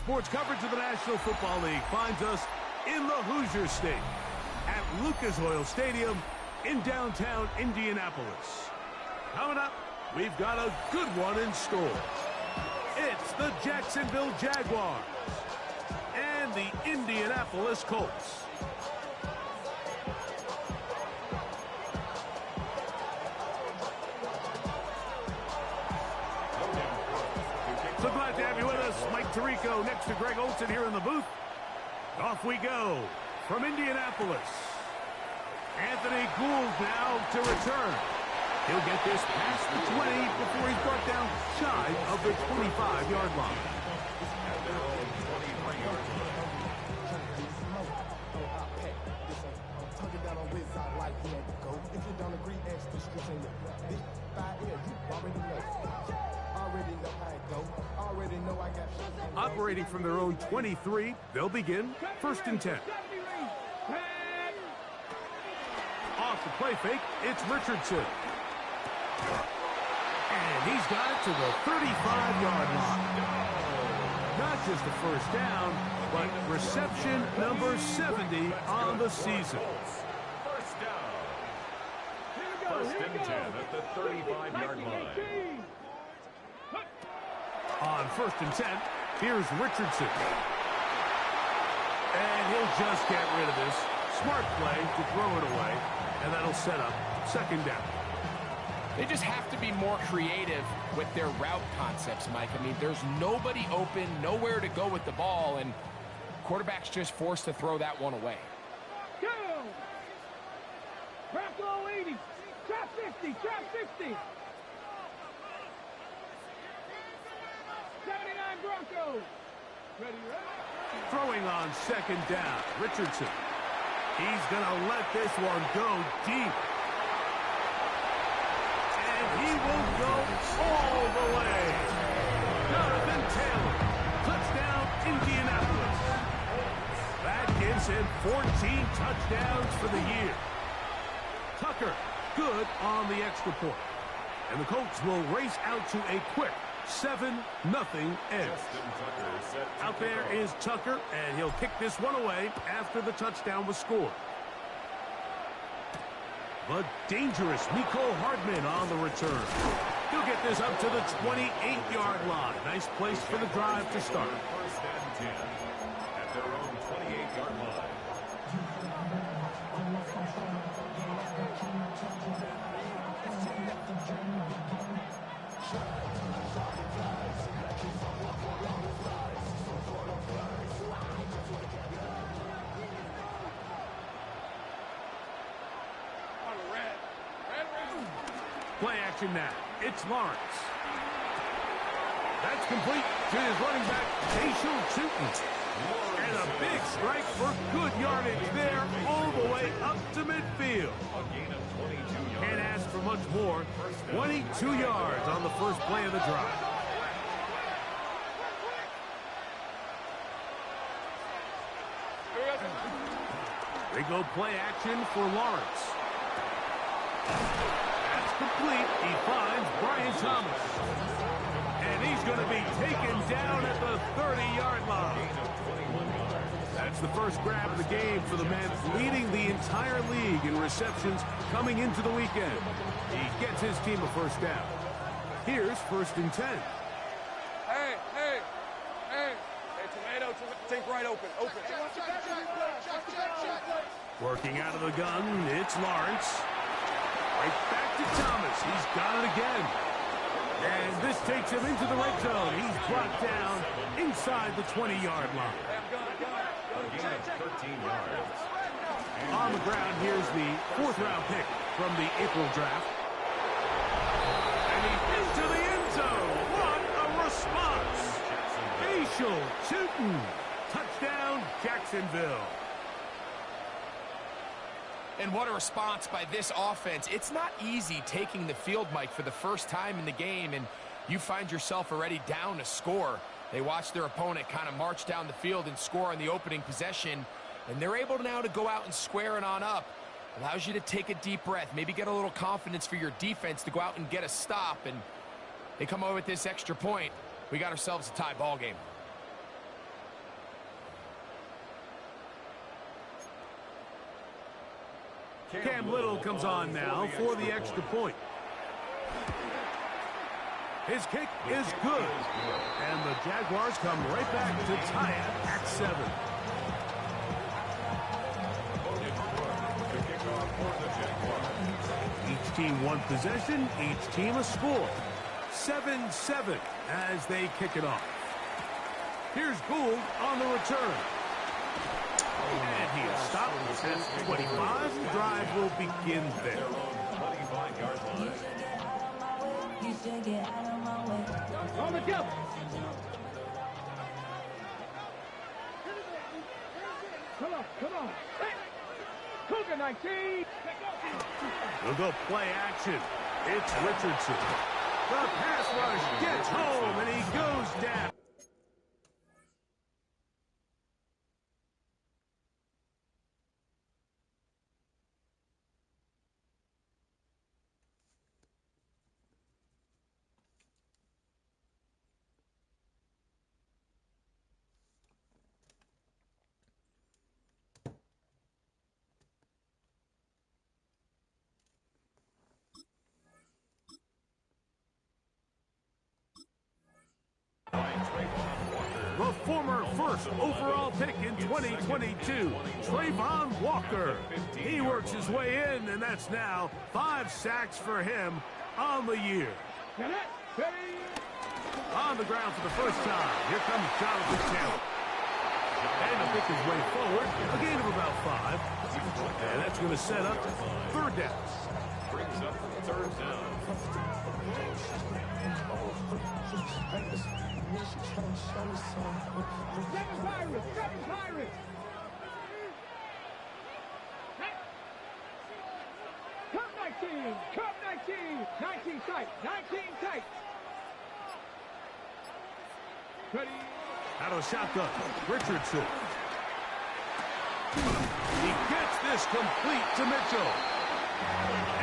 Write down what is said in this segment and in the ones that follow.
sports coverage of the National Football League finds us in the Hoosier State at Lucas Oil Stadium in downtown Indianapolis. Coming up, we've got a good one in store. It's the Jacksonville Jaguars and the Indianapolis Colts. So glad to have you with us. Mike Tirico next to Greg Olsen here in the booth. Off we go from Indianapolis. Anthony Gould now to return. He'll get this past the 20 before he's brought down shy of the 25-yard line. Operating from their own 23, they'll begin 1st and 10. Off the play fake, it's Richardson. And he's got it to the 35-yard line. Not just a first down, but reception number 70 on the season. First down. 1st and 10 at the 35-yard line. On 1st and 10, here's Richardson. And he'll just get rid of this. Smart play to throw it away, and that'll set up 2nd down. They just have to be more creative with their route concepts, Mike. I mean, there's nobody open, nowhere to go with the ball, and quarterback's just forced to throw that one away. Go! Crack low 80. Trap 50. Trap 50. 79 Broncos. Ready, ready. Throwing on 2nd down, Richardson. He's going to let this one go deep. And he will go all the way. Jonathan Taylor, touchdown Indianapolis. That gives him 14 touchdowns for the year. Tucker, good on the extra point. And the Colts will race out to a quick 7-0 edge. Out there is Tucker, and he'll kick this one away after the touchdown was scored. The dangerous Mecole Hardman on the return. He'll get this up to the 28-yard line. Nice place for the drive to start. 1st and 10 at their own 28-yard line. Play action now. It's Lawrence. That's complete to his running back, Tayshon. And a big strike for good yardage there all the way up to midfield. Can't ask for much more. 22 yards on the first play of the drive. They go play action for Lawrence. That's complete. He finds Brian Thomas. And he's going to be taken down at the 30-yard line. That's the first grab of the game for the man leading the entire league in receptions coming into the weekend. He gets his team a first down. Here's 1st and 10. Hey, tomato, think right open. Working out of the gun, it's Lawrence. Right back to Thomas. He's got it again. And this takes him into the red zone. He's brought down inside the 20-yard line. 13 yards. On the ground, here's the 4th-round pick from the April draft. And he's into the end zone. What a response. Tayshon. Touchdown, Jacksonville. And what a response by this offense. It's not easy taking the field, Mike, for the first time in the game, and you find yourself already down to score. They watch their opponent kind of march down the field and score on the opening possession, and they're able now to go out and square it on up. Allows you to take a deep breath, maybe get a little confidence for your defense to go out and get a stop, and they come away with this extra point. We got ourselves a tie ball game. Cam Little comes on now for the extra point. His kick is good. And the Jaguars come right back to tie it at 7. Each team one possession, each team a score. 7-7 as they kick it off. Here's Gould on the return. And he'll stop at 25. The drive will begin there. 25-yard line. On the jump. Come on. Cougar 19. We'll go play action. It's Richardson. The pass rush gets home, and he goes down. The former first overall pick in 2022, Trayvon Walker. He works his way in, and that's now 5 sacks for him on the year. On the ground for the first time, here comes Jonathan Taylor. And he'll pick his way forward, a gain of about 5. And that's going to set up 3rd down. Brings up 3rd down. Seven Pirates. Cup 19. 19 tight. Ready. Out of the shotgun, Richardson. He gets this complete to Mitchell.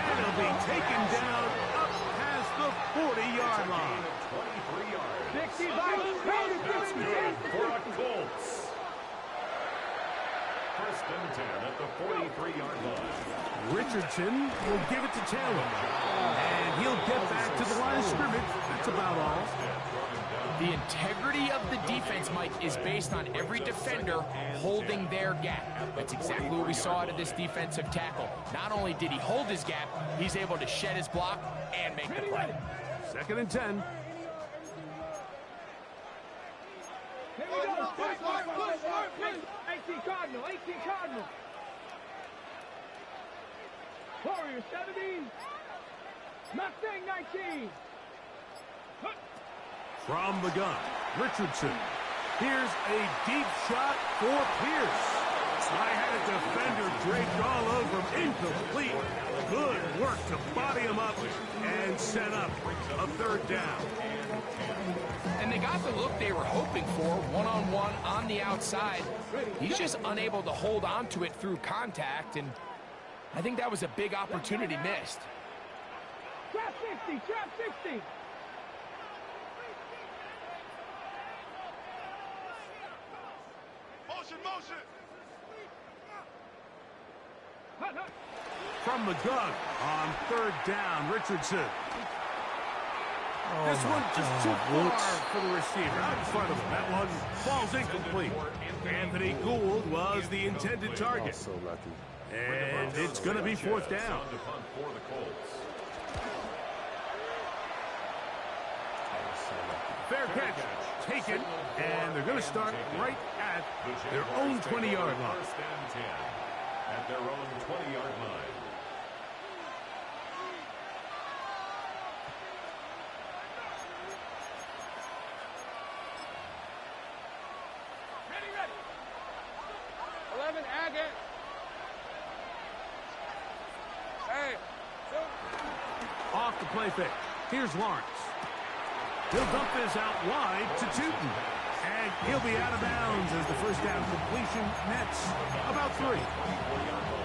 And he'll be taken down up past the 40-yard line. 23 yards. 65. That's good for the Colts. 1st and 10 at the 43-yard line. Richardson will give it to Taylor. And he'll get back to the line of scrimmage. That's about all. The integrity of the defense, Mike, is based on every defender holding their gap. That's exactly what we saw out of this defensive tackle. Not only did he hold his gap, he's able to shed his block and make the play. 2nd and 10. Here we go. Push. 18 Cardinal. Warriors 70. Mustang 19. From the gun, Richardson. Here's a deep shot for Pierce. I had a defender draped all over him. Incomplete. Good work to body him up and set up a 3rd down. And they got the look they were hoping for, one-on-one on the outside. He's just unable to hold on to it through contact, and I think that was a big opportunity missed. Trap 60. Motion. From the gun on 3rd down, Richardson. This one just too far for the receiver. Out in front of him. That one falls incomplete. Anthony Gould was the intended target. So lucky. And it's going to be 4th down. For the Colts. Fair catch. Taken. And they're going to start right at their own 20-yard line. 1st and 10 at their own 20-yard line. Ready. 11 Agate. Hey. Off the play fake. Here's Lawrence. He'll dump this out wide to Tootin. And he'll be out of bounds as the 1st down completion nets about 3. All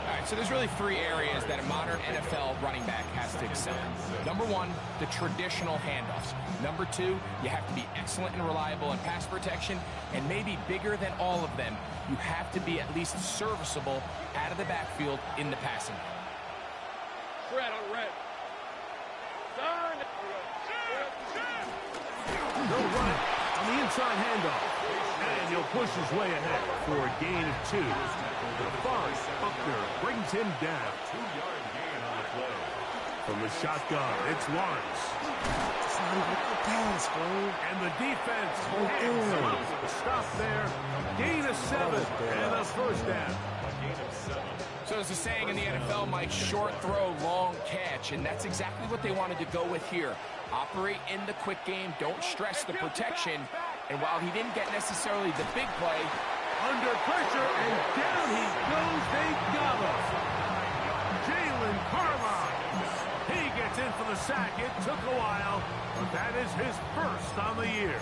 right, so there's really 3 areas that a modern NFL running back has to excel in. Number 1, the traditional handoffs. Number 2, you have to be excellent and reliable in pass protection. And maybe bigger than all of them, you have to be at least serviceable out of the backfield in the passing game. red, on red. Done. They'll run it on the inside handoff. And he'll push his way ahead for a gain of 2. The Forrest Buckner brings him down. 2-yard gain on the play. From the shotgun, it's Lawrence. It's not even a pass, bro. And the defense hands him up. Stop there. Gain of 7 and a first down. A gain of 7. So there's a saying in the NFL, Mike, short throw, long catch, and that's exactly what they wanted to go with here. Operate in the quick game, don't stress the protection, and while he didn't get necessarily the big play, Under pressure, and down he goes. They got him. Jalen Carline. He gets in for the sack. It took a while, but that is his first on the year.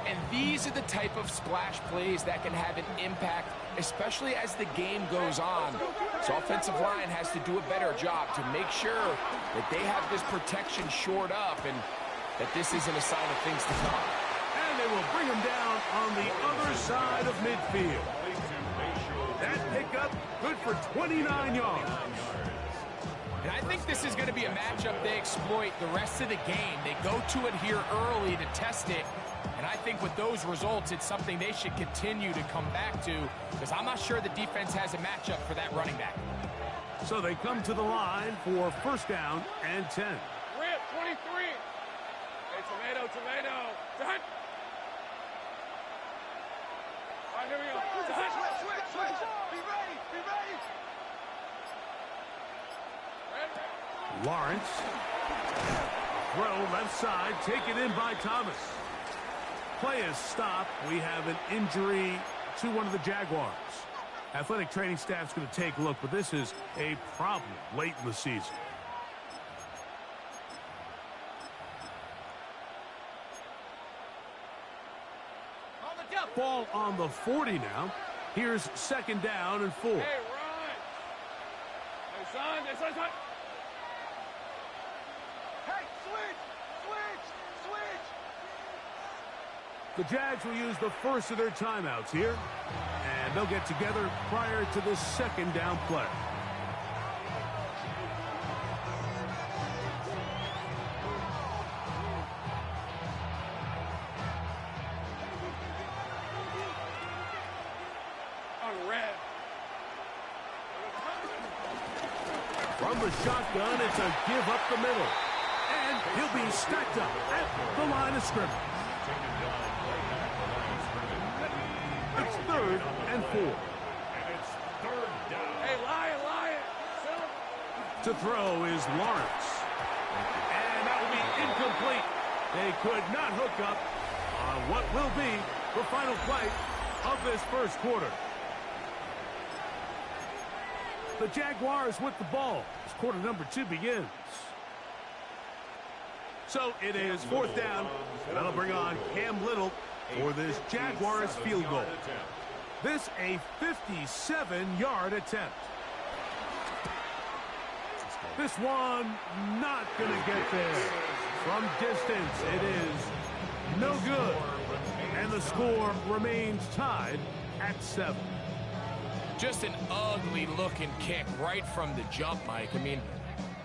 and these are the type of splash plays that can have an impact, especially as the game goes on. So offensive line has to do a better job to make sure that they have this protection shored up and that this isn't a sign of things to come. And they will bring him down on the other side of midfield. That pickup good for 29 yards. And I think this is going to be a matchup they exploit the rest of the game. They go to it here early to test it. And I think with those results, it's something they should continue to come back to, because I'm not sure the defense has a matchup for that running back. So they come to the line for first down and 10. Rip, 23. Hey, tomato. Done. All right, here we go. Done. Switch. Be ready. Ready. Lawrence. Throw left side, taken in by Thomas. Play is stopped. We have an injury to one of the Jaguars. Athletic training staff's going to take a look, but this is a problem late in the season. Ball on the 40 now. Here's second down and 4. Hey, run. Hey, son. Hey, switch. The Jags will use the first of their timeouts here, and they'll get together prior to this second down play. On red. From the shotgun, it's a give up the middle. And he'll be stacked up at the line of scrimmage. It's third and 4. And it's third down. Hey, lion. To throw is Lawrence. And that will be incomplete. They could not hook up on what will be the final play of this first quarter. The Jaguars with the ball as quarter number 2 begins. So it is fourth down, and that'll bring on Cam Little for this Jaguars field goal. This a 57-yard attempt. This one not going to get there. From distance, it is no good. And the score remains tied at 7. Just an ugly-looking kick right from the jump, Mike. I mean,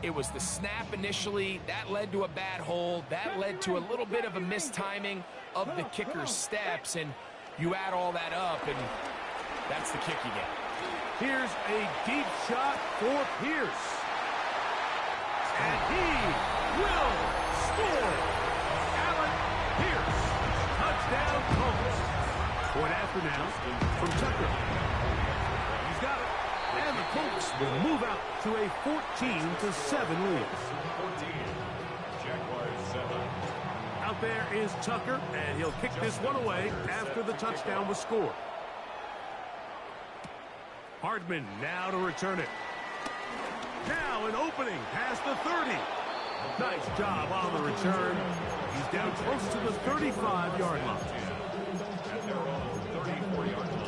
it was the snap initially. That led to a bad hold. That led to a little bit of a mistiming of the kicker's steps. And you add all that up, and that's the kick you get. Here's a deep shot for Pierce. And he will score. Allen Pierce. Touchdown Colts. Point after now from Tucker. He's got it. And the Colts will move out to a 14-7 lead. 14. Jaguars 7. Out there is Tucker, and he'll kick this one away after the touchdown was scored. Hardman now to return it. Now an opening past the 30. Nice job on the return. He's down close to the 35-yard line. At their own 34-yard line.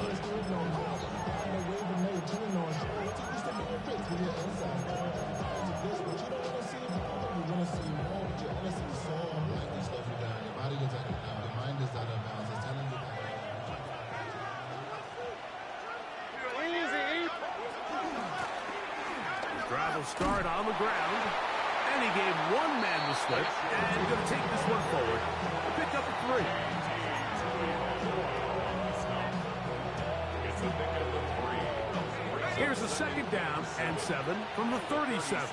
Drive will start on the ground. And he gave one man the slip. And going to take this one forward. Pick up a 3. It's a pick of the 3. Here's a second down and 7 from the 37.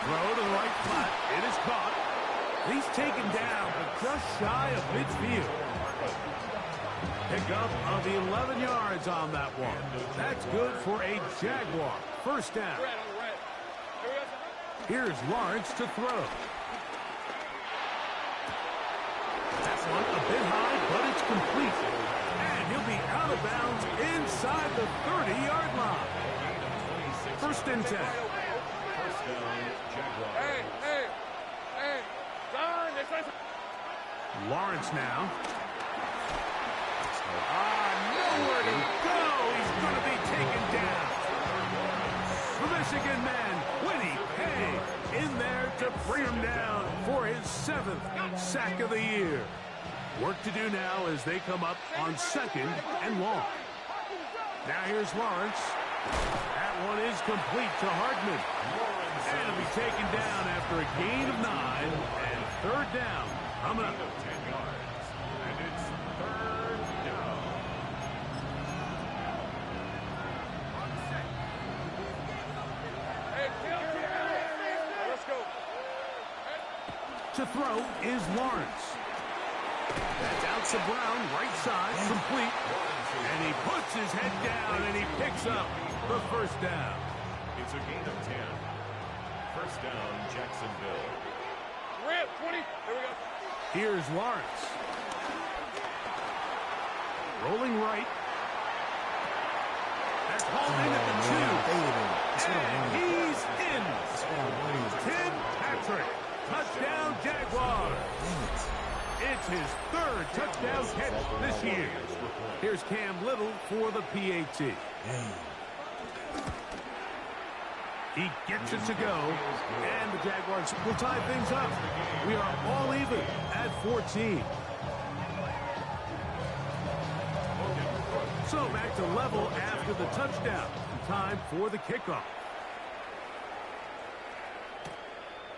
Throw to the right flat. It is caught. He's taken down, but just shy of midfield. Pick up of the 11 yards on that one. That's good for a Jaguar. First down. Here's Lawrence to throw. That one a bit high, but it's complete. And he'll be out of bounds inside the 30-yard line. First and 10. First down, Jaguar. Hey, Don, Lawrence now. Nowhere to go. He's going to be taken down. The Michigan man, Winnie Hay, in there to bring him down for his 7th sack of the year. Work to do now as they come up on 2nd and long. Now here's Lawrence. That one is complete to Hardman. And he'll be taken down after a gain of 9 and 3rd down. Coming up. 10 yards. And it's 3rd down. Let's go. To throw is Lawrence. That's out to Brown, right side, complete. And he puts his head down and he picks up the first down. It's a gain of 10. First down, Jacksonville. Rip, 20. Here we go. Here's Lawrence. Rolling right. That's hauled in at the 2. And he's in. Tim Patrick. Touchdown, Jaguar. It's his 3rd touchdown catch this year. Here's Cam Little for the PAT. He gets it to go, and the Jaguars will tie things up. We are all even at 14. So back to level after the touchdown. Time for the kickoff.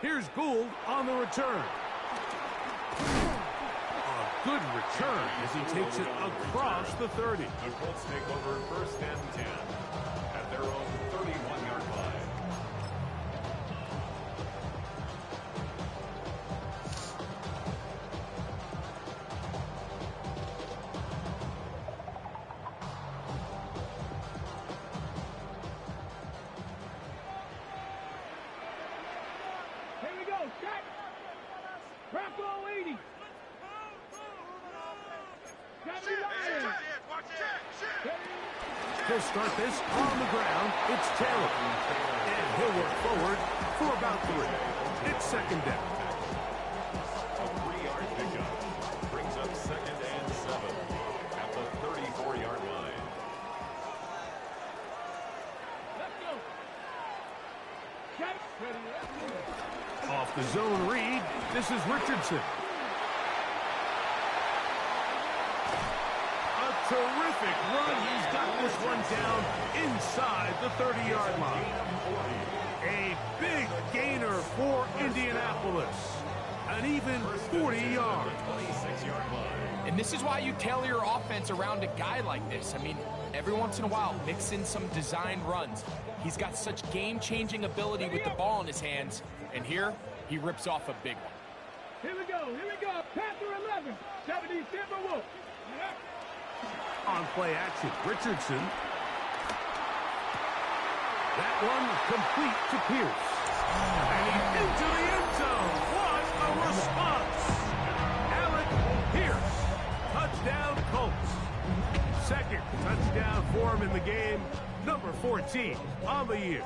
Here's Gould on the return. A good return as he takes it across the 30. The Colts take over 1st and 10 at their own 31-yard line. Here we go, check. Bracco 80. 79. He'll start this on the ground. It's Taylor. And he'll work forward for about 3. It's 2nd down. A 3-yard pickup brings up 2nd and 7 at the 34-yard line. Let's go. Check. Off the zone read, this is Richardson. A terrific run. He's got this one down inside the 30-yard line. A big gainer for Indianapolis. An even 40 yards. 26-yard line. And this is why you tailor your offense around a guy like this. I mean, every once in a while, mix in some designed runs. He's got such game-changing ability with the ball in his hands. And here, he rips off a big one. Here we go. Panther 11. 70 Timberwolves. On play action, Richardson. That one complete to Pierce. And he's into the end zone. What a response. Alec Pierce. Touchdown Colts. 2nd touchdown for him in the game. Number 14 on the year.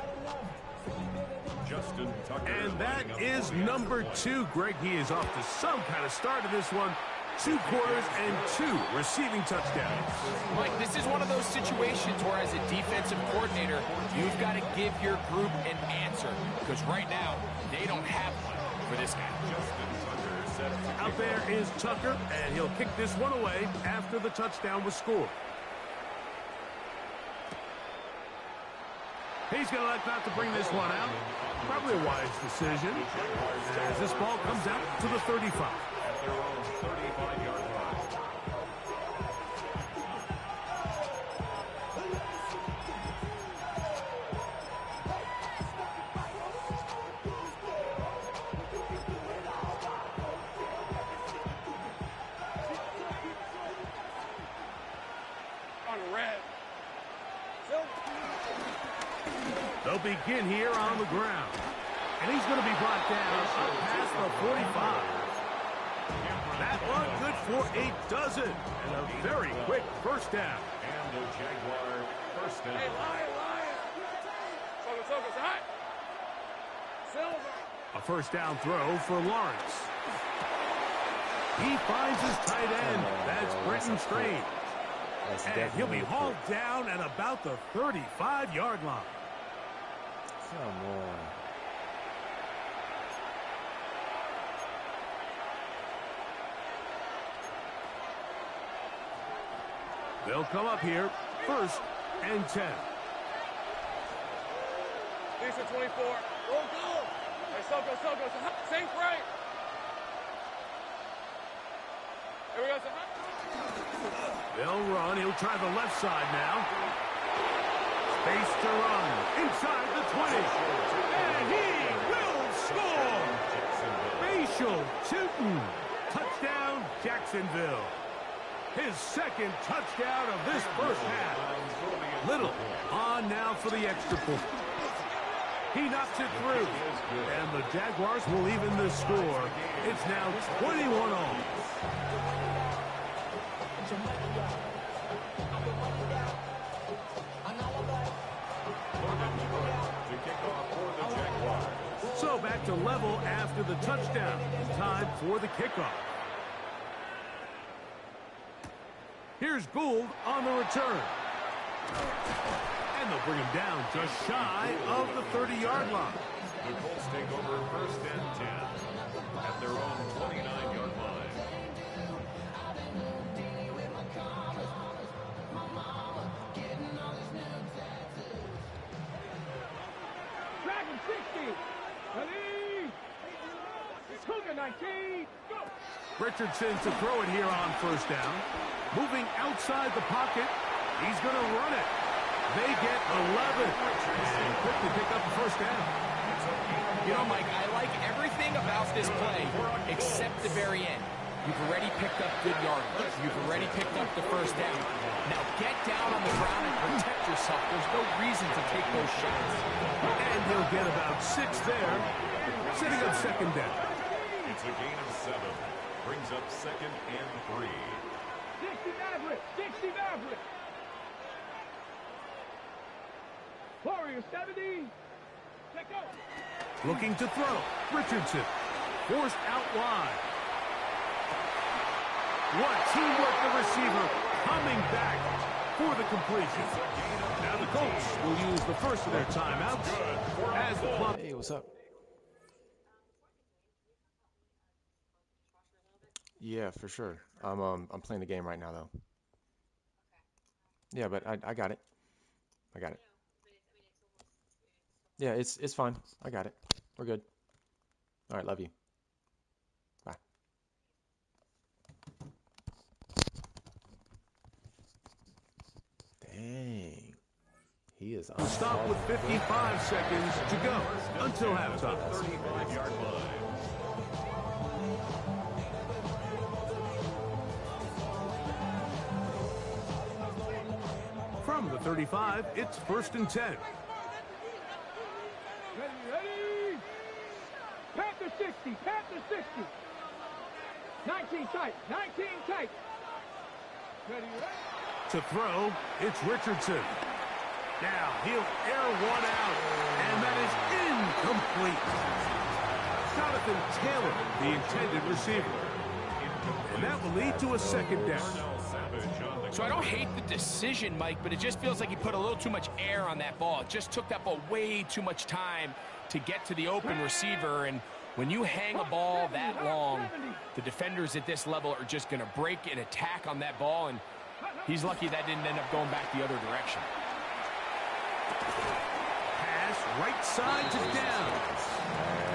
Justin Tucker. And that is number 2. Greg, he is off to some kind of start in this one. 2 quarters and 2 receiving touchdowns. Mike, this is one of those situations where as a defensive coordinator, you've got to give your group an answer. Because right now, they don't have one for this guy. Justin Tucker set to Out there is Tucker, and he'll kick this one away after the touchdown was scored. He's going to elect not to bring this one out. Probably a wise decision as this ball comes out to the 35. At their own 35-yard line. On red. They'll begin here on the ground. And he's going to be brought down up past the 45. That one good for a dozen. And a very quick first down. And the Jaguar first down. Hey, Lion. Focus, hot. Silver. A first down throw for Lawrence. He finds his tight end. That's Brenton Strange. And he'll be hauled down at about the 35-yard line. Come on. They'll come up here, 1st and 10. Decent 24. Go. Hey, Soko. Safe right. Here we go. They'll run. He'll try the left side now. Space to run. Inside the 20. And he will score. Facial shooting. Touchdown, Jacksonville. His second touchdown of this first half. Little on now for the extra point. He knocks it through. And the Jaguars will even the score. It's now 21-all. So back to level after the touchdown. Time for the kickoff. Here's Gould on the return. And they'll bring him down just shy of the 30-yard line. The Colts take over 1st and 10 at their own 29-yard line. Dragon 60. Ready. Cougar 19. Go. Richardson to throw it here on 1st down. Moving outside the pocket. He's going to run it. They get 11. And quickly pick up the 1st down. You know, Mike, I like everything about this play except the very end. You've already picked up good yardage. You've already picked up the 1st down. Now get down on the ground and protect yourself. There's no reason to take those shots. And he'll get about 6 there. Setting up 2nd down. It's a gain of 7. Brings up 2nd and 3. 60 Maverick. Warrior 70. Check out. Looking to throw. Richardson. Forced out wide. What teamwork, the receiver coming back for the completion. Now the Colts will use the first of their timeouts as the clock. Hey, what's up? Yeah, for sure. I'm playing the game right now though. Yeah, but I got it. Yeah, it's fine. I got it. We're good. All right, love you. Bye. Dang. He is on. Stop with 55 seconds to go until halftime. 35-yard line. From the 35, it's 1st and 10. Ready. Panther 60. 19 tight. Ready. To throw, it's Richardson. Now he'll air one out, and that is incomplete. Jonathan Taylor, the intended receiver. And that will lead to a 2nd down. So I don't hate the decision, Mike, but it just feels like he put a little too much air on that ball. It just took that ball way too much time to get to the open receiver. And when you hang a ball that long, the defenders at this level are just going to break and attack on that ball. And he's lucky that didn't end up going back the other direction. right side to down.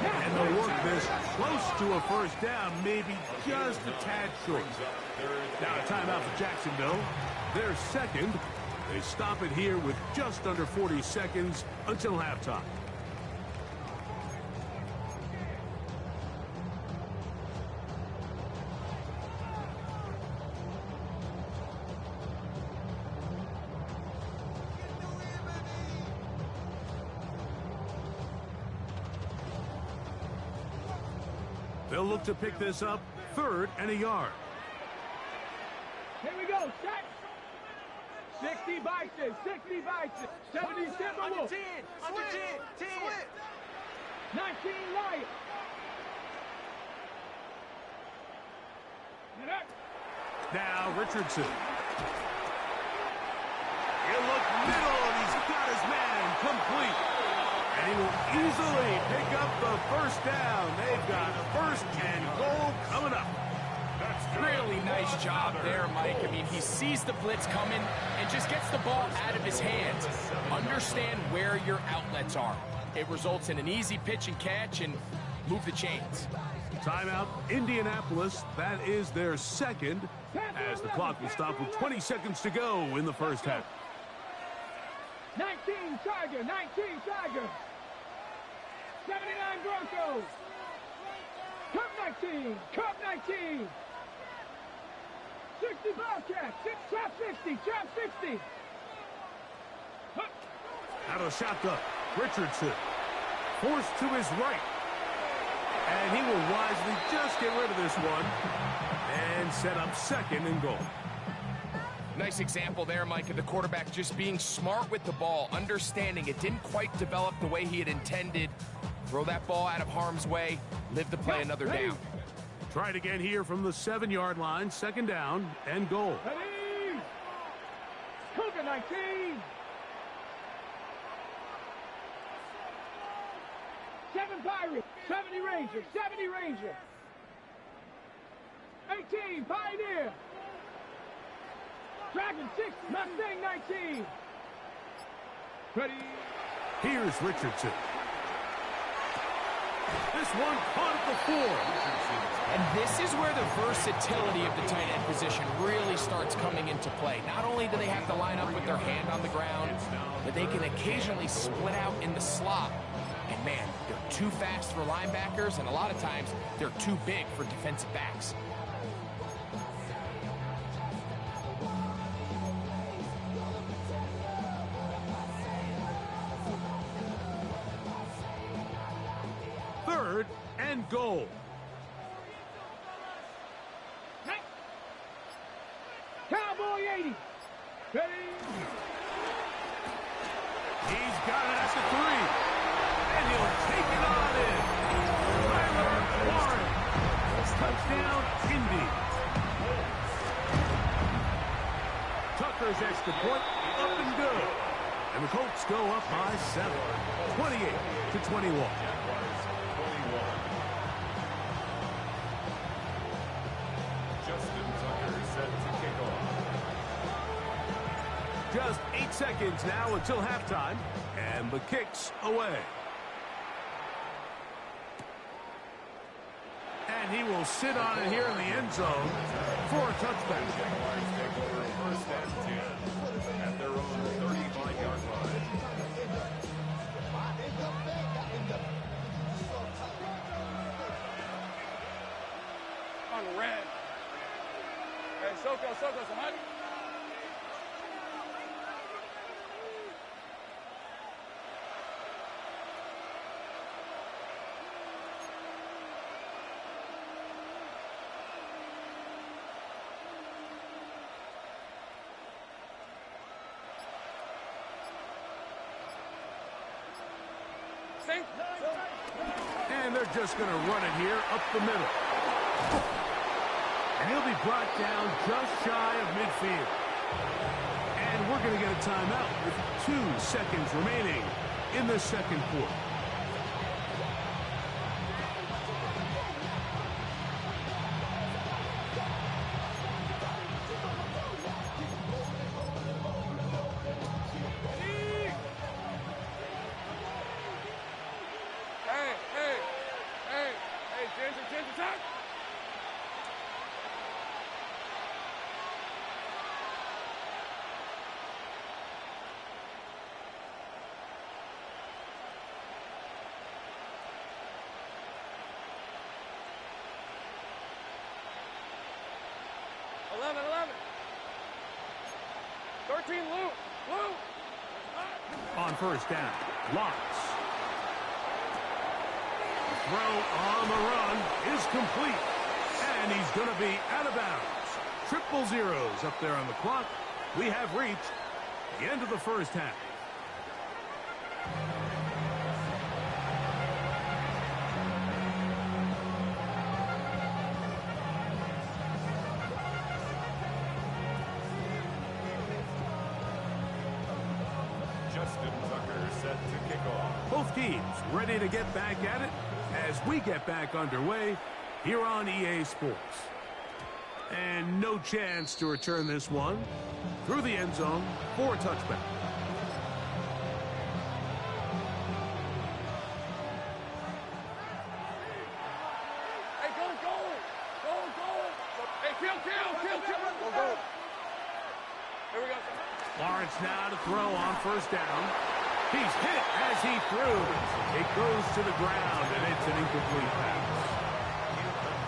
And they'll work this close to a first down, maybe just a tad short. Now a timeout for Jacksonville. Their second. They stop it here with just under 40 seconds until halftime. They'll look to pick this up, 3rd and a yard. Here we go, set. 60 Bison, 60 Bison, 70 Timberwolves. Under 10. 19 Lions. Now Richardson. He'll look middle, and he's got his man complete. And he will easily pick up the first down. They've got 1st and goal coming up. Really nice job there, Mike. I mean, he sees the blitz coming and just gets the ball out of his hands. Understand where your outlets are. It results in an easy pitch and catch and move the chains. Timeout, Indianapolis. That is their second, as the clock will stop with 20 seconds to go in the first half. 19 Tiger, 19 Tiger. 79 Broncos. Cup 19, Cup 19. 60 Bobcats, trap 60, trap 60. Out of the shotgun, Richardson. Forced to his right. And he will wisely just get rid of this one and set up 2nd and goal. Nice example there, Mike, of the quarterback just being smart with the ball, understanding it didn't quite develop the way he had intended. Throw that ball out of harm's way, live to play another down. Try it again here from the 7-yard line, 2nd down and goal. Ready? Cougar 19. 7 Pirates, 70 Rangers, 70 Rangers. 18 Pioneer. Dragon 6, Mustang 19. Ready? Here's Richardson. This one caught at the 4. And this is where the versatility of the tight end position really starts coming into play. Not only do they have to line up with their hand on the ground, but they can occasionally split out in the slot. And man, they're too fast for linebackers, and a lot of times they're too big for defensive backs. Third and goal. Cowboy 80. Ready? He's got it at the 3. And he'll take it on in. Tyler Warren. Touchdown, Indy. Tucker's extra point, up and good. And the Colts go up by 7. 28-21. Just 8 seconds now until halftime, and the kick's away. And he will sit on it here in the end zone for a touchback. First and 10 at their own 35-yard line. On red. Hey, Soko, Samad. And they're just going to run it here up the middle. And he'll be brought down just shy of midfield. And we're going to get a timeout with 2 seconds remaining in the second quarter. 14, Lou. Lou. On first down, Lawrence. The throw on the run is complete. And he's going to be out of bounds. Triple zeros up there on the clock. We have reached the end of the first half. Justin Tucker set to kick off. Both teams ready to get back at it as we get back underway here on EA Sports. And no chance to return this one through the end zone for a touchback. Hey, go. Hey, kill. Go. Here we go. Lawrence now to throw on first down. He's hit as he threw. It goes to the ground, and it's an incomplete pass.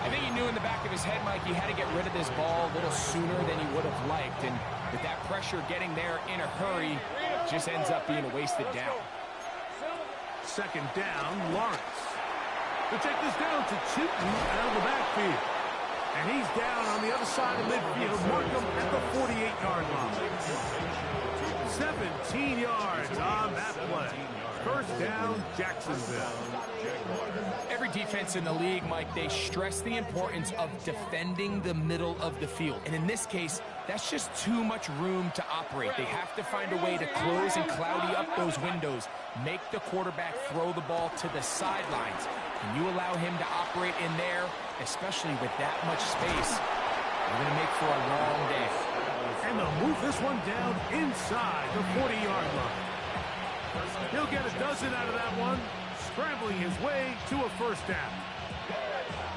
I think he knew in the back of his head, Mike, he had to get rid of this ball a little sooner than he would have liked. And with that pressure getting there in a hurry, it just ends up being a wasted down. Second down, Lawrence. They'll take this down to Chilton out of the backfield. And he's down on the other side of midfield. Mark him at the 48-yard line. 17 yards on that play. First down, Jacksonville. Every defense in the league, Mike, they stress the importance of defending the middle of the field. And in this case, that's just too much room to operate. They have to find a way to close and cloudy up those windows, make the quarterback throw the ball to the sidelines. And you allow him to operate in there, especially with that much space, you're going to make for a long day. And they'll move this one down inside the 40-yard line. He'll get a dozen out of that one, scrambling his way to a first down.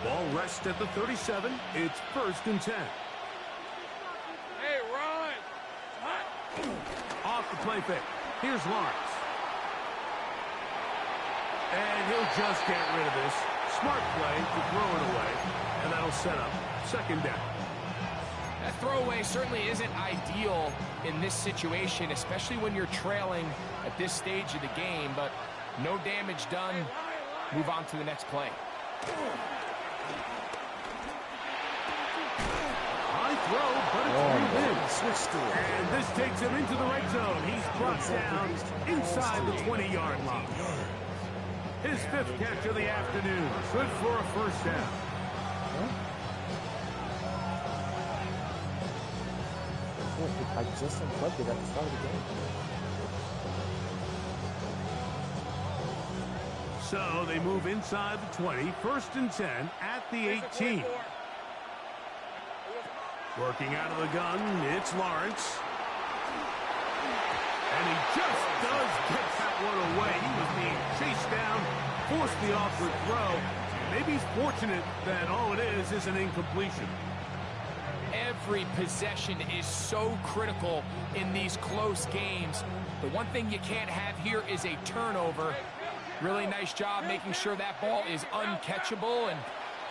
Ball rests at the 37. It's first and 10. Hey, run. Off the play fake. Here's Lawrence. And he'll just get rid of this. Smart play to throw it away. And that'll set up second down. That throwaway certainly isn't ideal in this situation, especially when you're trailing at this stage of the game, but no damage done. Move on to the next play. High throw, but it's and this takes him into the red zone. He's brought down inside the 20-yard line. His fifth catch of the afternoon. Good for a first down. I just inflected at the start of the game. So they move inside the 20. First and 10 at the 18. Working out of the gun, it's Lawrence. And he just does get that one away. He was being chased down, forced the awkward throw. Maybe he's fortunate that all it is an incompletion. Every possession is so critical in these close games. The one thing you can't have here is a turnover. Really nice job making sure that ball is uncatchable, and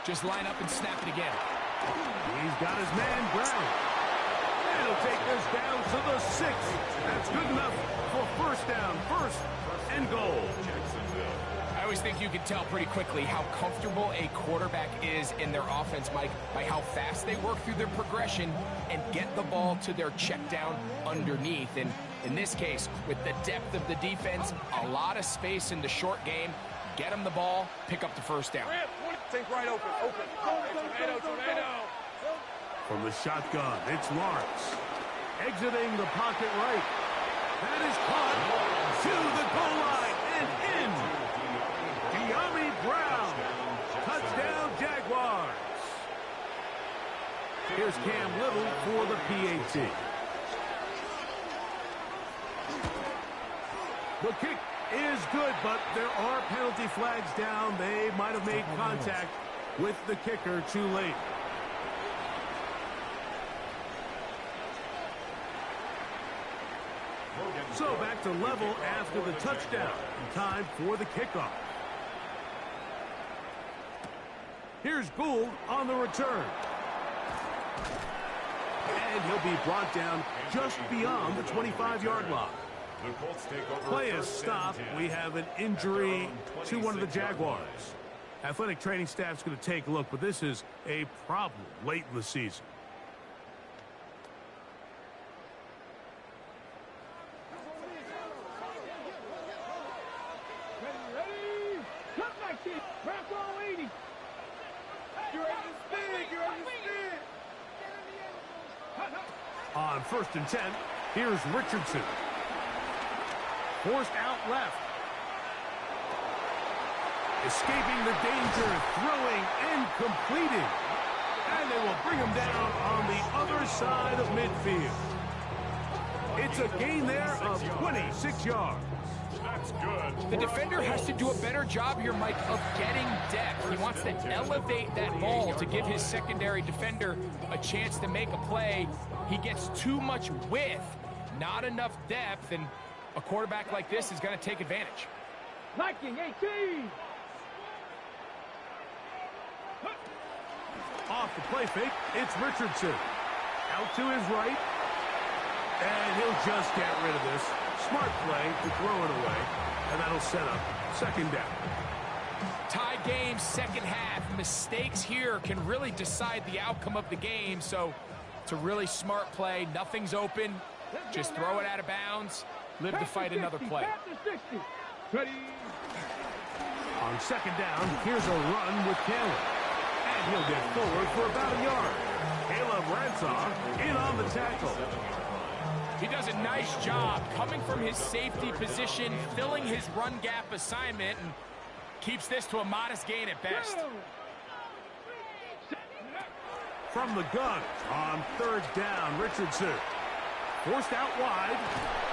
just line up and snap it again. He's got his man Brown. And he'll take this down to the 6. That's good enough for first down. First and goal. I always think you can tell pretty quickly how comfortable a quarterback is in their offense, Mike, by how fast they work through their progression and get the ball to their check down underneath. And in this case, with the depth of the defense, a lot of space in the short game, get them the ball, pick up the first down. Think right open. Tornado. From the shotgun, it's Lawrence. Exiting the pocket right. That is caught to the goal line and in. De'Ami Brown. Touchdown, Jaguars. Here's Cam Little for the PAT. The kick is good, but there are penalty flags down. They might have made contact with the kicker too late. So back to level after the touchdown. Time for the kickoff. Here's Gould on the return. And he'll be brought down just beyond the 25-yard line. The Colts take over. Play is stopped. We have an injury to one of the Jaguars. Athletic training staff's going to take a look, but this is a problem late in the season. Ready? Cut my kid. Back all 80. You're ready to spin. You're ready to spin. On 1st and 10, here's Richardson. Forced out left. Escaping the danger, throwing and completing. And they will bring him down on the other side of midfield. It's a gain there of 26 yards. That's good. The defender has to do a better job here, Mike, of getting depth. He wants to elevate that ball to give his secondary defender a chance to make a play. He gets too much width, not enough depth, and a quarterback like this is going to take advantage. Liking 18. Off the play fake, it's Richardson. Out to his right. And he'll just get rid of this. Smart play to throw it away. And that'll set up 2nd down. Tie game, 2nd half. Mistakes here can really decide the outcome of the game. So it's a really smart play. Nothing's open. Just throw it out of bounds. Live to fight another play. Ready? On 2nd down, here's a run with Caleb. And he'll get forward for about a yard. Caleb Ransaw in on the tackle. He does a nice job coming from his safety position, filling his run gap assignment, and keeps this to a modest gain at best. From the gun on 3rd down, Richardson. Forced out wide.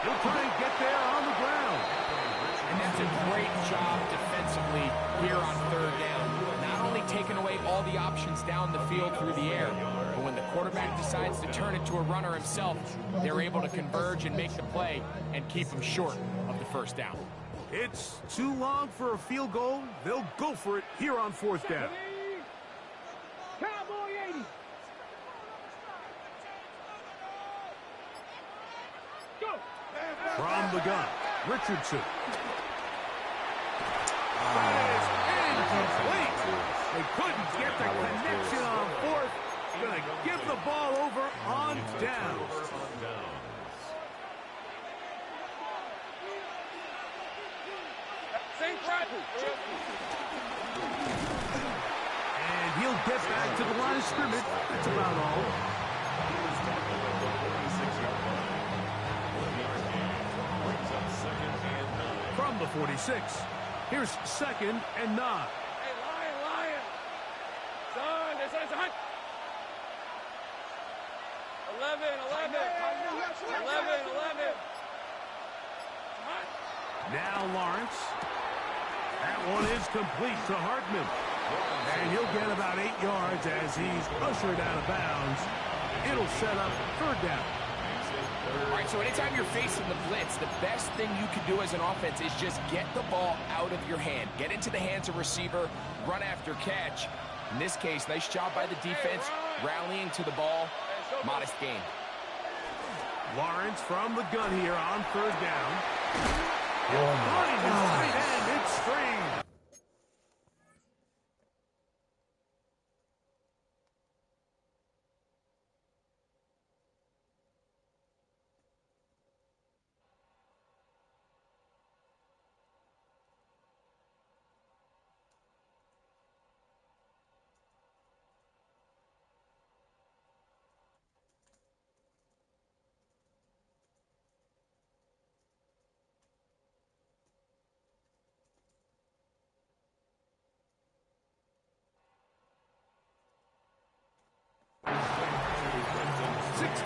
He'll try and get there on the ground. And that's a great job defensively here on 3rd down. Not only taking away all the options down the field through the air, but when the quarterback decides to turn it to a runner himself, they're able to converge and make the play and keep him short of the 1st down. It's too long for a field goal. They'll go for it here on 4th down. Cowboy 80. Go. From the gun, Richardson. That is incomplete. They couldn't get the connection on 4th. Going to give the ball over on downs. St. Bradley. And he'll get back to the line of scrimmage. That's about all. From the 46, here's 2nd and 9. Hey, Lion. Son, it's a hunt. 11. 11. Now Lawrence. That one is complete to Hartman. And he'll get about 8 yards as he's ushered out of bounds. It'll set up 3rd down. All right, so anytime you're facing the blitz, the best thing you can do as an offense is just get the ball out of your hand. Get into the hands of receiver, run after catch. In this case, nice job by the defense, rallying to the ball. Modest gain. Lawrence from the gun here on 3rd down. Finding his tight end, it's Strange.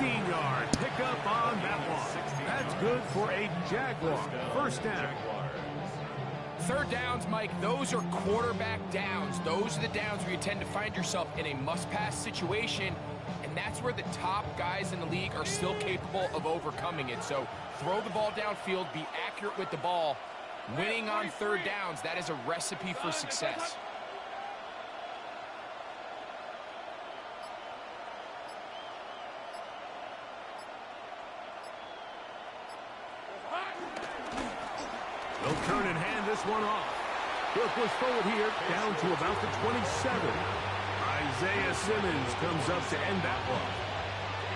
Yard pickup on that one. That's good for a Jaguar. 1st down. 3rd downs, Mike, those are quarterback downs. Those are the downs where you tend to find yourself in a must-pass situation, and that's where the top guys in the league are still capable of overcoming it. So throw the ball downfield, be accurate with the ball. Winning on 3rd downs, that is a recipe for success. turn and hand this one off. He'll push forward here, down to about the 27. Isaiah Simmons comes up to end that one.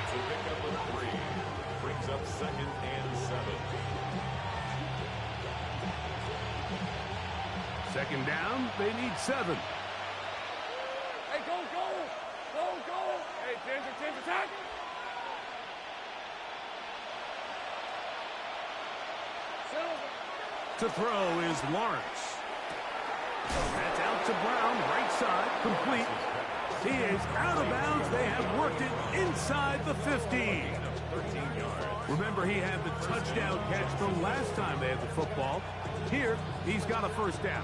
It's a pickup of 3. Brings up second and 7. Second down, they need 7. Hey, go, go! Go, go! Hey, Ginger, attack! To throw is Lawrence. That's out to Brown, right side, complete. He is out of bounds. They have worked it inside the 15. Remember, he had the touchdown catch from last time they had the football. Here, he's got a first down.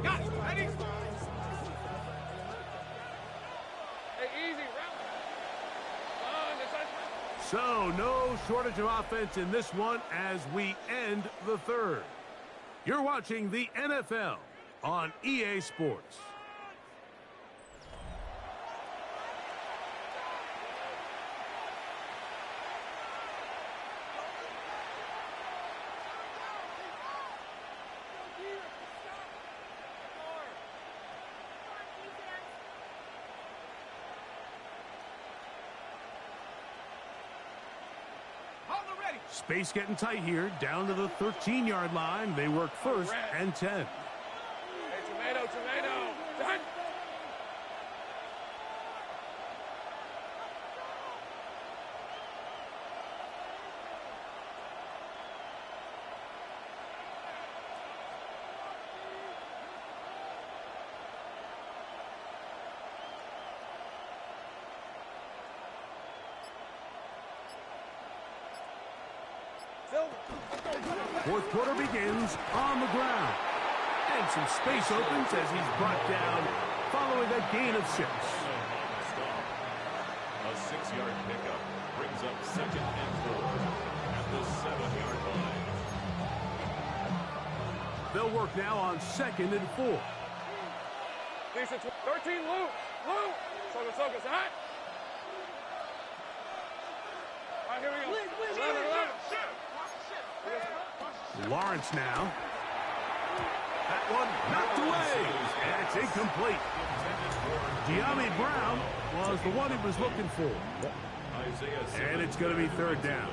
Got it, ready? Hey, easy, So, no shortage of offense in this one as we end the third. You're watching the NFL on EA Sports. Space getting tight here, down to the 13-yard line. They work first and 10. Hey, tomato. Done. Fourth quarter begins on the ground. And some space opens as he's brought down following a gain of 6. A 6-yard pickup brings up second and 4 at the 7-yard line. They'll work now on second and 4. 13, Lou. Soga, hot. All right, here we go. 11. Lawrence now. That one knocked away. And it's incomplete. De'Ami Brown was the one he was looking for. And it's going to be third down.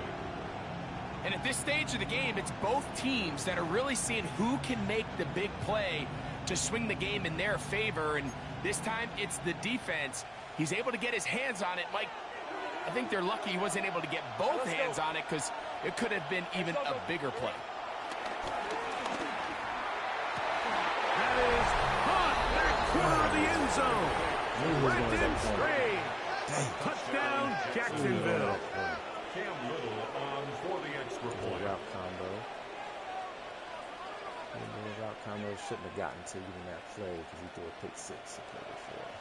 And at this stage of the game, it's both teams that are really seeing who can make the big play to swing the game in their favor. And this time, it's the defense. He's able to get his hands on it. Mike, I think they're lucky he wasn't able to get both hands on it because it could have been even a bigger play. That is caught back corner of the end zone. Wrapped in straight. Touchdown, Jacksonville. Cam Little on for the extra point. Route combo. The route combo shouldn't have gotten to even that play because he threw a pick 6 the play before.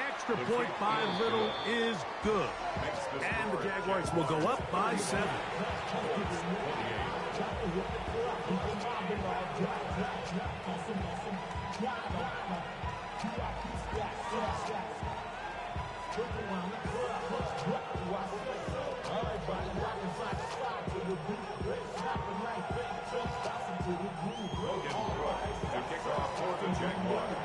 Extra point by Little is good. And the Jaguars will go up by 7. To kick off for the Jaguars.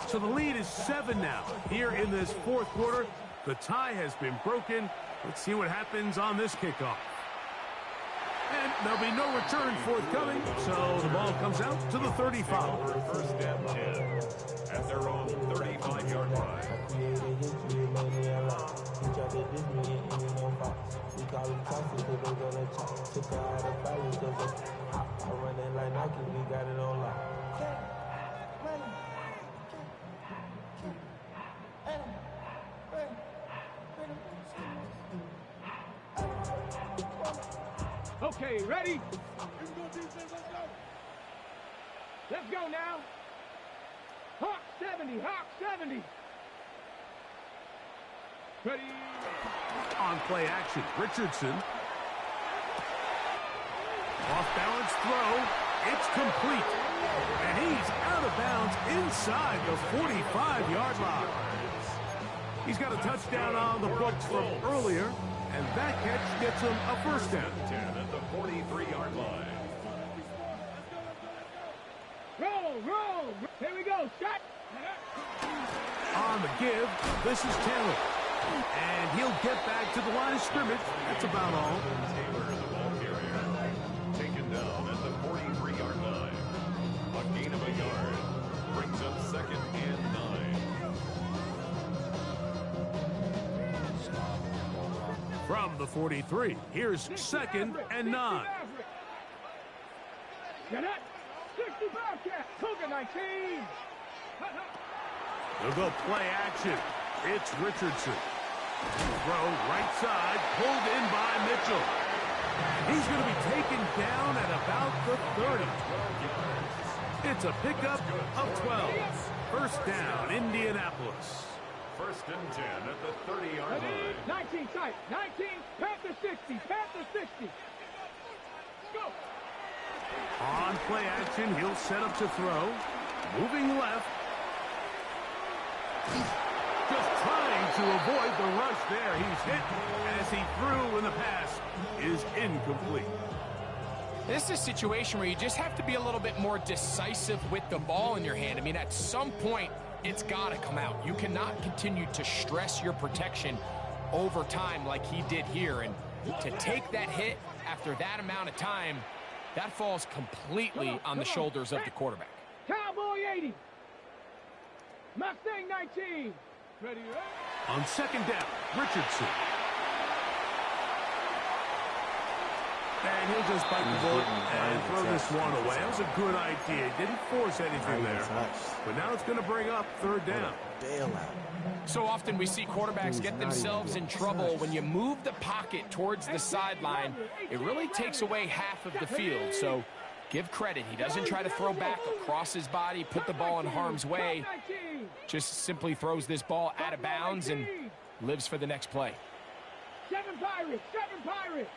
So the lead is 7 now. Here in this fourth quarter, the tie has been broken. Let's see what happens on this kickoff. And there'll be no return forthcoming, so the ball comes out to the 35. First and 10 at their own 35-yard line. Okay, ready? Let's go now. Hawk 70, Hawk 70. Ready. On play action, Richardson. Off balance throw. It's complete. And he's out of bounds inside the 45-yard line. He's got a touchdown on the books from earlier, and that catch gets him a first down. 10 at the 43-yard line. Roll. Here we go. Shot. On the give, this is Taylor. And he'll get back to the line of scrimmage. That's about all. Taylor, the ball carrier, taken down at the 43-yard line. A gain of a yard brings up 2nd and 9. From the 43, here's 2nd and 9. Get it. 60 Bobcat. Cougar 19. They'll go play action. It's Richardson. Throw right side, pulled in by Mitchell. He's going to be taken down at about the 30. It's a pickup of 12. First down, Indianapolis. 1st and 10 at the 30-yard line. 19 tight. 19. Panther 60. Panther 60. Go. On play action, he'll set up to throw. Moving left. Just trying to avoid the rush there. He's hit as he threw, and the pass is incomplete. This is a situation where you just have to be a little bit more decisive with the ball in your hand. I mean, at some point, it's got to come out. You cannot continue to stress your protection over time like he did here. And to take that hit after that amount of time, that falls completely on the shoulders of the quarterback. Cowboy 80. Mustang 19. Ready, On 2nd down, Richardson. And he'll just bite the bullet and throw this one away. That was a good idea. Didn't force anything there. But now it's going to bring up 3rd down. So often we see quarterbacks get themselves in trouble when you move the pocket towards the sideline. It really takes away half of the field. So give credit. He doesn't try to throw back across his body, put the ball in harm's way. Just simply throws this ball out of bounds and lives for the next play. 7 Pirates. 7 Pirates.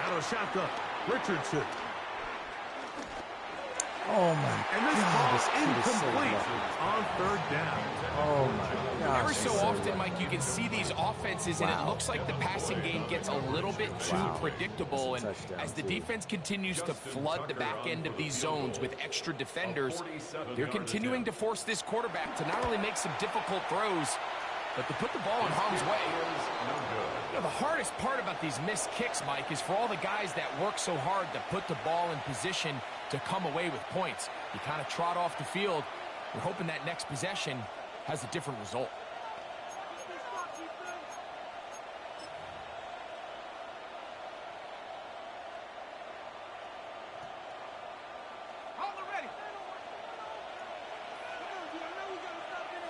Out of shotgun, Richardson. Oh my And this God, ball this kid is so incomplete lucky. on 3rd down. Oh my gosh. Every so he's so often, lucky. Mike, you can see these offenses, and it looks like the passing game gets a little bit too predictable. And as the defense continues to flood the back end of these zones with extra defenders, they're continuing to force this quarterback to not only make some difficult throws, but to put the ball in harm's way. You know, the hardest part about these missed kicks, Mike, is for all the guys that work so hard to put the ball in position to come away with points. You kind of trot off the field. We're hoping that next possession has a different result.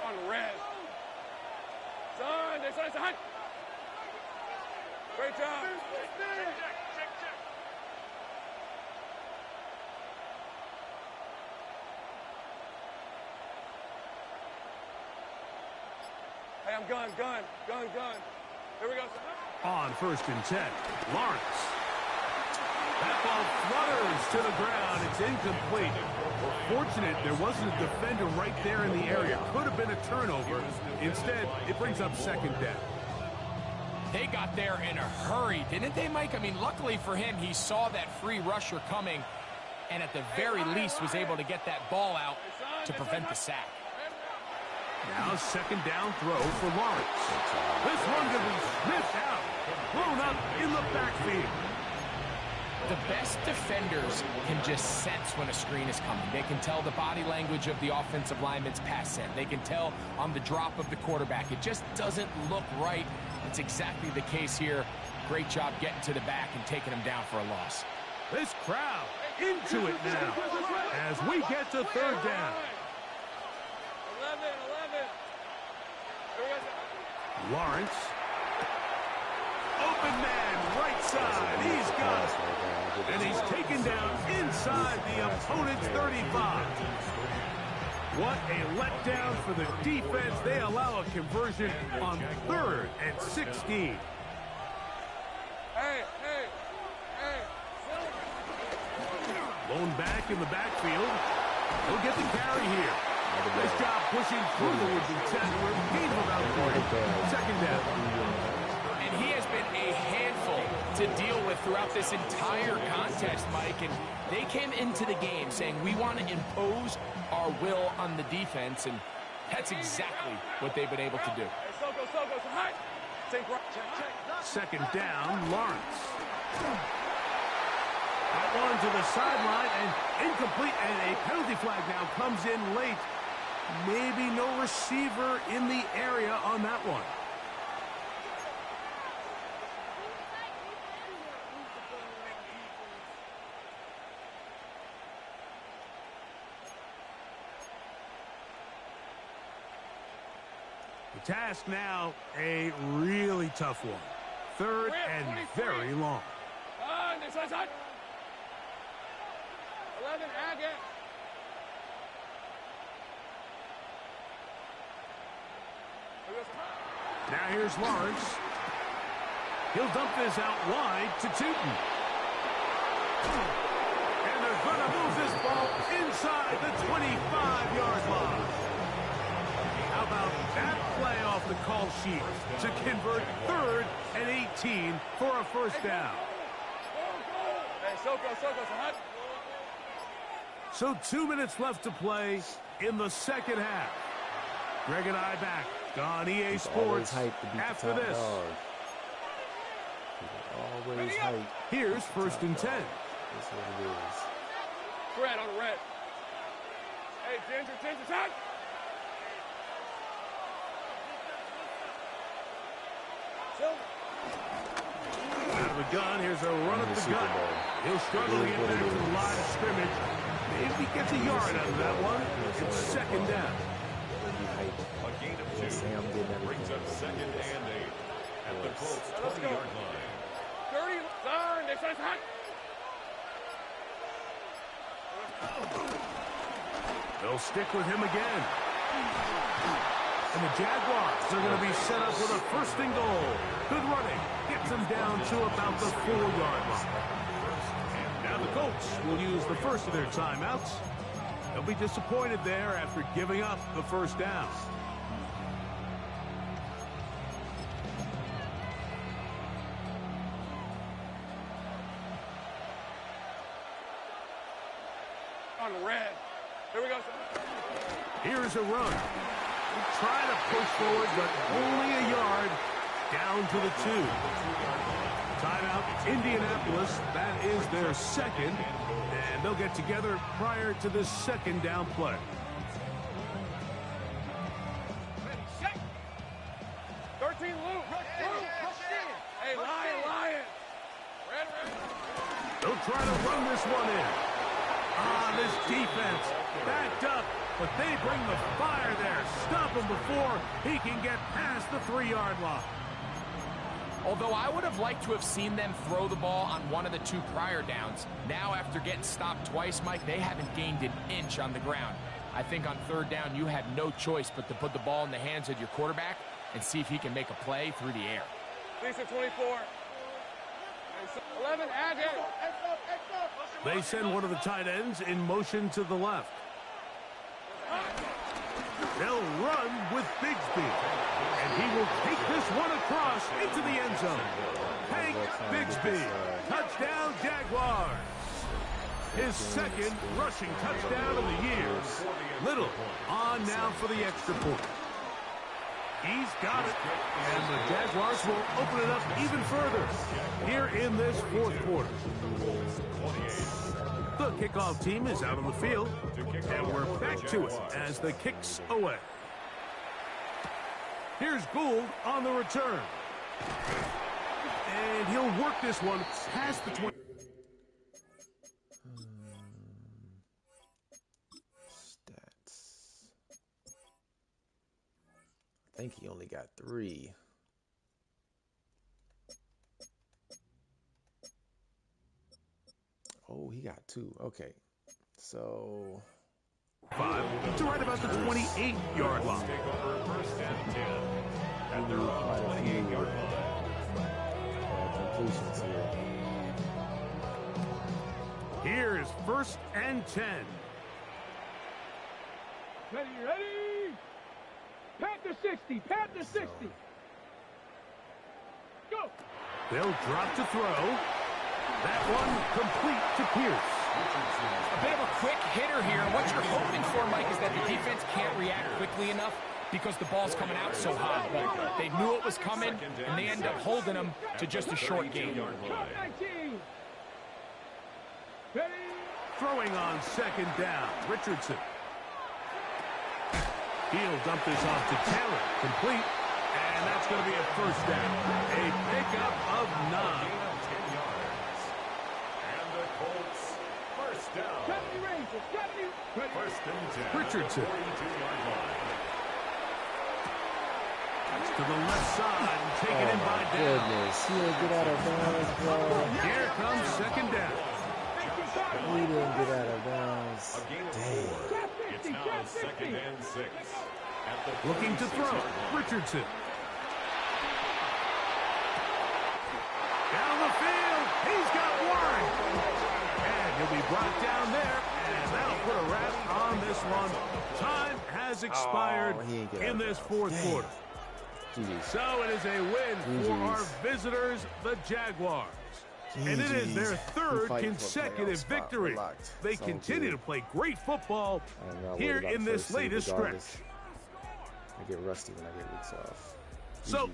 On red. Son. Great job. Check. Hey, I'm gun. Here we go, son. On 1st and 10, Lawrence. That ball flutters to the ground. It's incomplete. Fortunate there wasn't a defender right there in the area. Could have been a turnover. Instead, it brings up 2nd down. They got there in a hurry, didn't they, Mike? I mean, luckily for him, he saw that free rusher coming and at the very least was able to get that ball out to prevent the sack. Now 2nd down throw for Lawrence. This one could be sniffed out. Thrown up in the backfield. The best defenders can just sense when a screen is coming. They can tell the body language of the offensive lineman's pass set. They can tell on the drop of the quarterback. It just doesn't look right. It's exactly the case here. Great job getting to the back and taking him down for a loss. This crowd into it now as we get to 3rd down. 11. Here we go, son. Lawrence. Open man, right outside. He's got it. And he's taken down inside the opponent's 35. What a letdown for the defense. They allow a conversion on 3rd and 16. Hey. Lone back in the backfield. He'll get the carry here. Nice job pushing through the woods and set. We're gain of about 40. Second down. And he has been a handful to deal with throughout this entire contest, Mike. And they came into the game saying, we want to impose our will on the defense. And that's exactly what they've been able to do. Hey, Soko, high. Take right. Check. Second down, Lawrence. That one to the sideline and incomplete. And a penalty flag now comes in late. Maybe no receiver in the area on that one. The task now, a really tough one. 3rd and very long. This side. 11, Agate. Now here's Lawrence. He'll dump this out wide to Tootin. And they're going to move this ball inside the 25-yard line. How about that play off the call sheet to convert 3rd and 18 for a first down? Hey, Soko, hot. So 2 minutes left to play in the second half. Greg and I back on EA Sports after this. Always hype. Here's 1st and 10. That's what it is. Red on the red. Hey, Ginger, hot. Out of the gun, here's a run up the gut. He'll struggle to get back to the line of scrimmage. If he gets a yard out of that one, it's second down. A gain of 2 brings up 2nd and 8 at the Colts 20-yard line. 30, turn, this is hot. They'll stick with him again. And the Jaguars are going to be set up with a 1st and goal. Good running. Gets them down to about the 4-yard line. Now the Colts will use the first of their timeouts. They'll be disappointed there after giving up the first down. On red. Here we go. Here's a run. Try to push forward, but only a yard. Down to the 2. Timeout, Indianapolis. That is their second. And they'll get together prior to this second down play. 13, Luke. Hey, Lion. Red. They'll try to run this one in. This defense backed up, but they bring the fire there. Stop him before he can get past the 3-yard line. Although I would have liked to have seen them throw the ball on one of the 2 prior downs. Now, after getting stopped twice, Mike, they haven't gained an inch on the ground. I think on 3rd down, you had no choice but to put the ball in the hands of your quarterback and see if he can make a play through the air. Lisa 24. 11, Agate. They send one of the tight ends in motion to the left. They'll run with Bigsby. And he will take this one across into the end zone. Hank Bigsby. Touchdown, Jaguars. His second rushing touchdown of the year. Little on now for the extra point. He's got it. And the Jaguars will open it up even further here in this 4th quarter. The kickoff team is out on the field, and we're back to it as the kick's away. Here's Gould on the return. And he'll work this one past the 20. Stats. I think he only got 3. Oh, he got 2. Okay. So 5 to right about the 28-yard line. Take over first and 10 at their quite own a few 28-yard line. completions here. Here is first and 10. Ready, ready. Panther 60, Panther 60. Go. They'll drop to throw. That one complete to Pierce. A bit of a quick hitter here. What you're hoping for, Mike, is that the defense can't react quickly enough because the ball's coming out so high. They knew it was coming, and they end up holding them to just a short gain. 19. Ready. Throwing on second down, Richardson. He'll dump this off to Taylor. Complete. And that's going to be a first down. A pickup of 9. Gain of 10 yards. And the Colts first down. 70 Rangers, 70. Ready. First and 10. Richardson. 42-yard line. To the left side and taken in by down. Goodness, he'll get out of bounds, bro. Here comes second down. He didn't get out of bounds. A gain of Dang. 4. It's now second and 6. At the Looking to throw, 46-yard line. Richardson. Down the field, he's got one. And he'll be brought down there, and that'll put a wrap on this one. Time has expired he ain't get out in of this bounds. fourth Dang. quarter. GG's. So it is a win for our GG's. visitors, the Jaguars. And it is their GG's. third We fighting for a consecutive playoff spot. victory. Relax. They It's all continue good. to play great football I'm not worried here about in the this first seed latest regardless. stretch. I get rusty when I get weeks off. So